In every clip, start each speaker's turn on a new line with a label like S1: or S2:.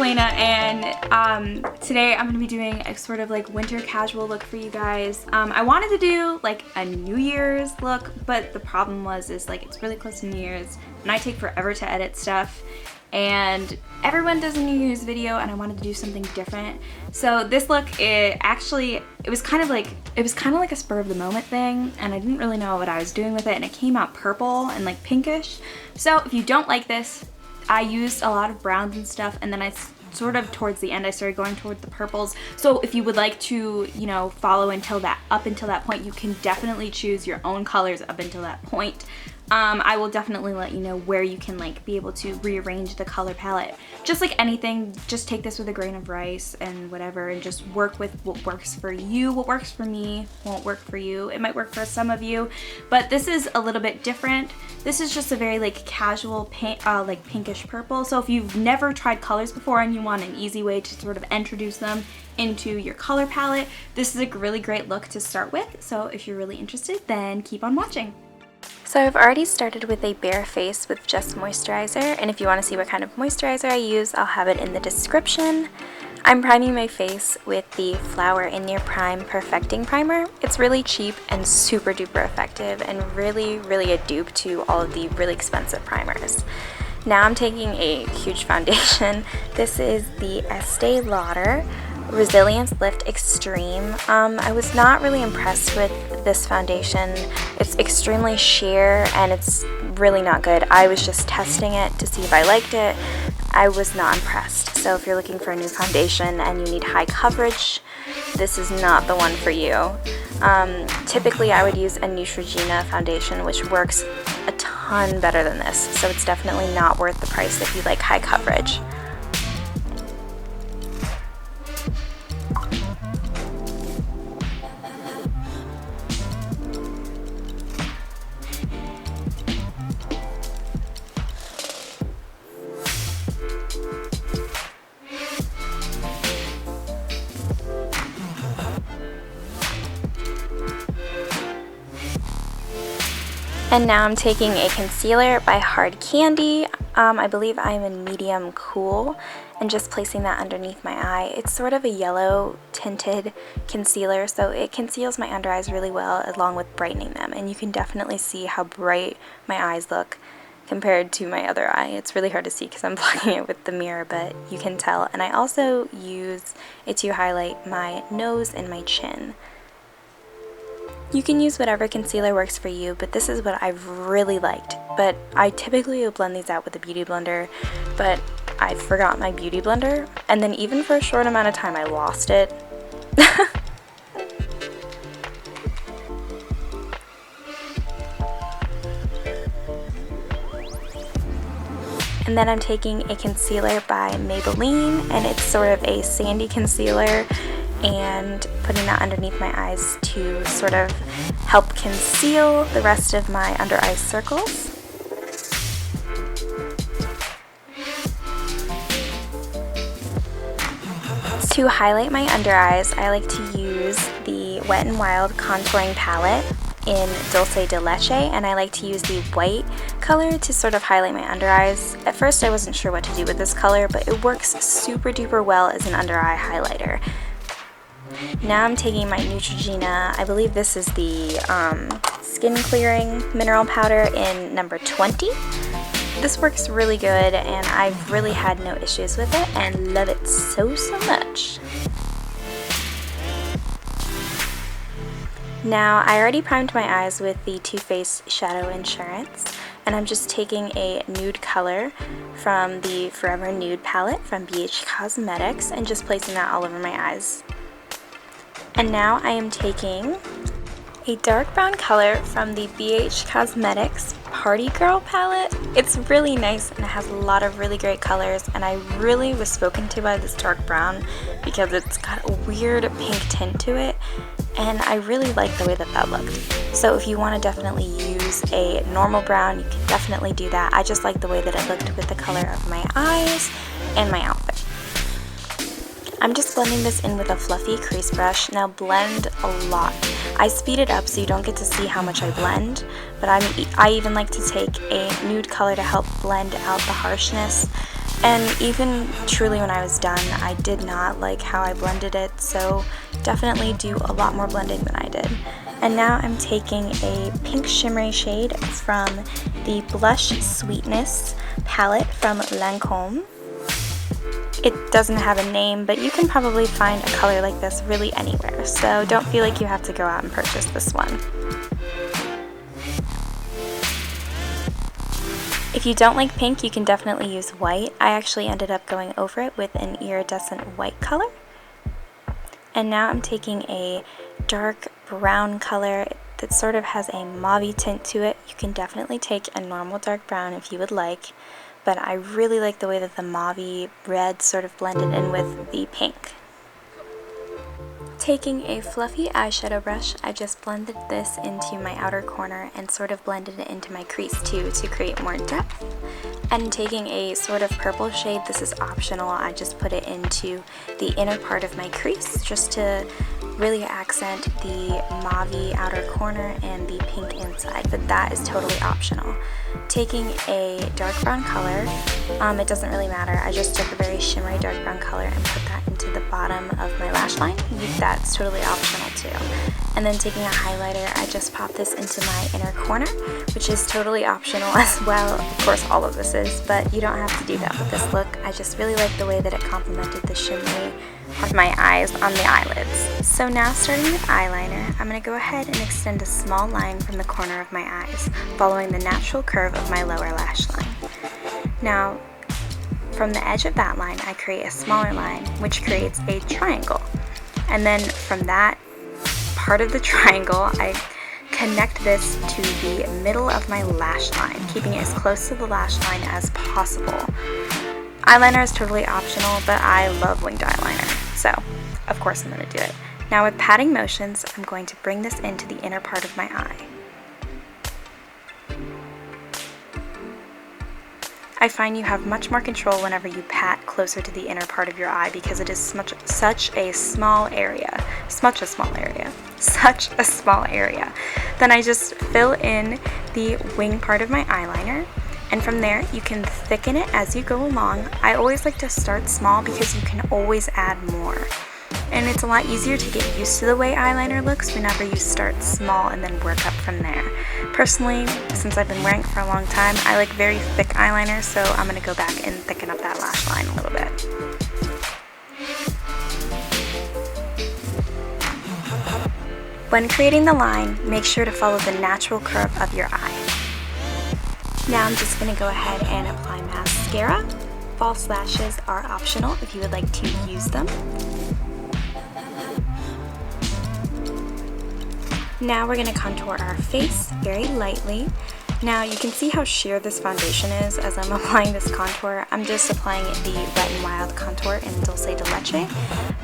S1: Elena, and today I'm going to be doing a sort of like winter casual look for you guys. I wanted to do like a New Year's look, but the problem is like it's really close to New Year's and I take forever to edit stuff, and everyone does a New Year's video and I wanted to do something different. So this look, it was kind of like a spur of the moment thing, and I didn't really know what I was doing with it, and it came out purple and like pinkish. So if you don't like this, I used a lot of browns and stuff, and then I sort of towards the end I started going toward the purples. So if you would like to, you know, follow up until that point, you can definitely choose your own colors up until that point. I will definitely let you know where you can like be able to rearrange the color palette. Just like anything, just take this with a grain of rice and whatever, and just work with what works for you. What works for me won't work for you. It might work for some of you, but this is a little bit different. This is just a very like casual like pinkish purple. So if you've never tried colors before and you want an easy way to sort of introduce them into your color palette, this is a really great look to start with. So if you're really interested, then keep on watching. So I've already started with a bare face with just moisturizer, and if you want to see what kind of moisturizer I use, I'll have it in the description. I'm priming my face with the Flower In Your Prime Perfecting Primer. It's really cheap and super duper effective, and really a dupe to all of the really expensive primers. Now I'm taking a huge foundation. This is the Estee Lauder Resilience Lift Extreme. I was not really impressed with this foundation. It's extremely sheer and it's really not good. I was just testing it to see if I liked it. I was not impressed. So if you're looking for a new foundation and you need high coverage, this is not the one for you. Typically I would use a Neutrogena foundation, which works a ton better than this, so it's definitely not worth the price if you like high coverage. And now I'm taking a concealer by Hard Candy. I believe I'm in medium cool, and just placing that underneath my eye. It's sort of a yellow tinted concealer, so it conceals my under eyes really well along with brightening them, and you can definitely see how bright my eyes look compared to my other eye. It's really hard to see because I'm blocking it with the mirror, but you can tell. And I also use it to highlight my nose and my chin. You can use whatever concealer works for you, but this is what I've really liked. But I typically will blend these out with a beauty blender, but I forgot my beauty blender, and then even for a short amount of time I lost it. And then I'm taking a concealer by Maybelline, and it's sort of a sandy concealer, and putting that underneath my eyes to sort of help conceal the rest of my under eye circles. To highlight my under eyes, I like to use the Wet n Wild contouring palette in Dulce de Leche, and I like to use the white color to sort of highlight my under eyes. At first I wasn't sure what to do with this color, but it works super duper well as an under eye highlighter. Now I'm taking my Neutrogena, I believe this is the skin clearing mineral powder in number 20. This works really good, and I've really had no issues with it and love it so much. Now I already primed my eyes with the Too Faced Shadow Insurance, and I'm just taking a nude color from the Forever Nude palette from BH Cosmetics and just placing that all over my eyes. And now I am taking a dark brown color from the BH Cosmetics Party Girl palette. It's really nice and it has a lot of really great colors, and I really was spoken to by this dark brown because it's got a weird pink tint to it, and I really like the way that looked. So if you want to definitely use a normal brown, you can definitely do that. I just like the way that it looked with the color of my eyes and my outfit. I'm just blending this in with a fluffy crease brush. Now blend a lot. I speed it up so you don't get to see how much I blend, but I even like to take a nude color to help blend out the harshness And even truly when I was done, I did not like how I blended it, so definitely do a lot more blending than I did. And now I'm taking a pink shimmery shade from the Blush Sweetness palette from Lancome. It doesn't have a name, but you can probably find a color like this really anywhere, so don't feel like you have to go out and purchase this one. If you don't like pink, you can definitely use white. I actually ended up going over it with an iridescent white color. And now I'm taking a dark brown color that sort of has a mauve tint to it. You can definitely take a normal dark brown if you would like, but I really like the way that the mauve red sort of blended in with the pink. Taking a fluffy eyeshadow brush, I just blended this into my outer corner and sort of blended it into my crease too to create more depth. And taking a sort of purple shade, this is optional, I just put it into the inner part of my crease just to really accent the mauve outer corner and the pink inside, but that is totally optional. Taking a dark brown color, it doesn't really matter, I just took a very shimmery dark brown color and put that into the bottom of my lash line. That's totally optional too. And then taking a highlighter, I just popped this into my inner corner, which is totally optional as well. Of course all of this is, but you don't have to do that with this look. I just really like the way that it complemented the shimmery of my eyes on the eyelids. So now starting with eyeliner, I'm going to go ahead and extend a small line from the corner of my eyes, following the natural curve of my lower lash line. Now, from the edge of that line, I create a smaller line, which creates a triangle. And then from that part of the triangle, I connect this to the middle of my lash line, keeping it as close to the lash line as possible. Eyeliner is totally optional, but I love winged eyeliner, so of course I'm going to do it. Now with patting motions, I'm going to bring this into the inner part of my eye. I find you have much more control whenever you pat closer to the inner part of your eye because it is such a small area. Then I just fill in the wing part of my eyeliner, and from there you can thicken it as you go along. I always like to start small because you can always add more. And it's a lot easier to get used to the way eyeliner looks whenever you start small and then work up from there. Personally, since I've been wearing it for a long time, I like very thick eyeliner, so I'm going to go back and thicken up that lash line a little bit. When creating the line, make sure to follow the natural curve of your eye. Now I'm just going to go ahead and apply mascara. False lashes are optional if you would like to use them. Now we're going to contour our face very lightly. Now you can see how sheer this foundation is as I'm applying this contour. I'm just applying the Wet n Wild contour in Dulce de Leche.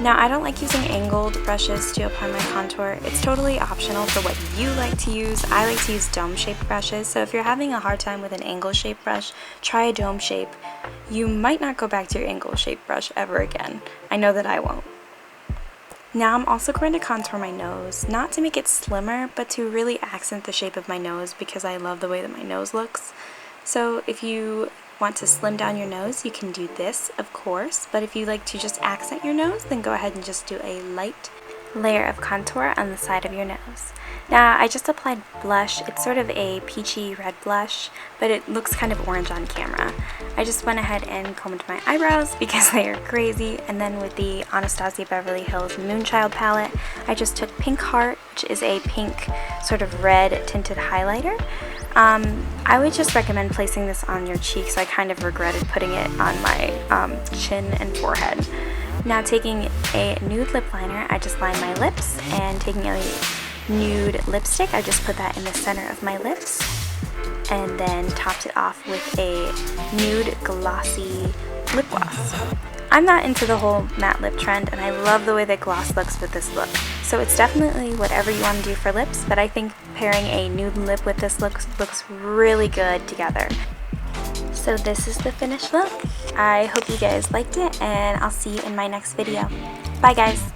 S1: Now I don't like using angled brushes to apply my contour. It's totally optional for what you like to use. I like to use dome-shaped brushes, so if you're having a hard time with an angle-shaped brush, try a dome shape. You might not go back to your angle-shaped brush ever again. I know that I won't. Now I'm also going to contour my nose, not to make it slimmer, but to really accent the shape of my nose because I love the way that my nose looks. So if you want to slim down your nose, you can do this, of course, but if you like to just accent your nose, then go ahead and just do a light layer of contour on the side of your nose. Now I just applied blush. It's sort of a peachy red blush, but it looks kind of orange on camera. I just went ahead and combed my eyebrows because they are crazy, and then with the Anastasia Beverly Hills Moonchild palette, I just took Pink Heart, which is a pink sort of red tinted highlighter. I would just recommend placing this on your cheeks. I kind of regretted putting it on my chin and forehead. Now taking a nude lip liner, I just lined my lips, and taking a nude lipstick, I just put that in the center of my lips, and then topped it off with a nude glossy lip gloss. I'm not into the whole matte lip trend, and I love the way that gloss looks with this look. So it's definitely whatever you want to do for lips, but I think pairing a nude lip with this looks really good together. So this is the finished look. I hope you guys liked it, and I'll see you in my next video. Bye guys!